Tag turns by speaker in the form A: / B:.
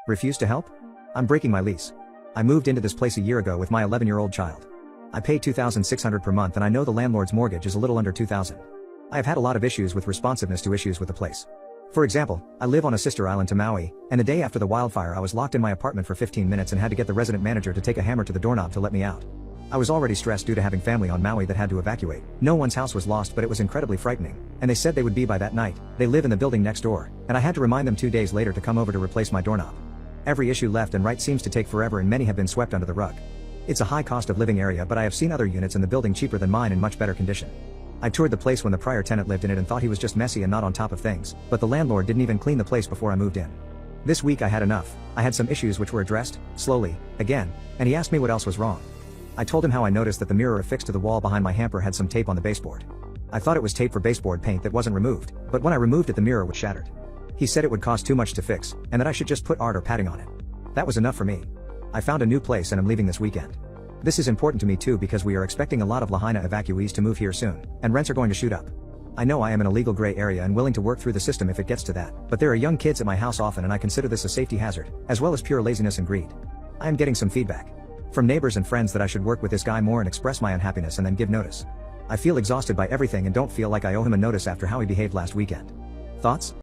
A: Refuse to help? I'm breaking my lease. I moved into this place a year ago with my 11-year-old child. I pay $2,600 per month and I know the landlord's mortgage is a little under $2,000. I have had a lot of issues with responsiveness to issues with the place. For example, I live on a sister island to Maui, and the day after the wildfire I was locked in my apartment for 15 minutes and had to get the resident manager to take a hammer to the doorknob to let me out. I was already stressed due to having family on Maui that had to evacuate. No one's house was lost, but it was incredibly frightening, and they said they would be by that night. They live in the building next door, and I had to remind them 2 days later to come over to replace my doorknob. Every issue left and right seems to take forever and many have been swept under the rug. It's a high cost of living area, but I have seen other units in the building cheaper than mine in much better condition. I toured the place when the prior tenant lived in it and thought he was just messy and not on top of things, but the landlord didn't even clean the place before I moved in. This week I had enough. I had some issues which were addressed, slowly, again, and he asked me what else was wrong. I told him how I noticed that the mirror affixed to the wall behind my hamper had some tape on the baseboard. I thought it was tape for baseboard paint that wasn't removed, but when I removed it the mirror was shattered. He said it would cost too much to fix, and that I should just put art or padding on it. That was enough for me. I found a new place and I'm leaving this weekend. This is important to me too because we are expecting a lot of Lahaina evacuees to move here soon, and rents are going to shoot up. I know I am in a legal gray area and willing to work through the system if it gets to that, but there are young kids at my house often and I consider this a safety hazard, as well as pure laziness and greed. I am getting some feedback from neighbors and friends that I should work with this guy more and express my unhappiness and then give notice. I feel exhausted by everything and don't feel like I owe him a notice after how he behaved last weekend. Thoughts?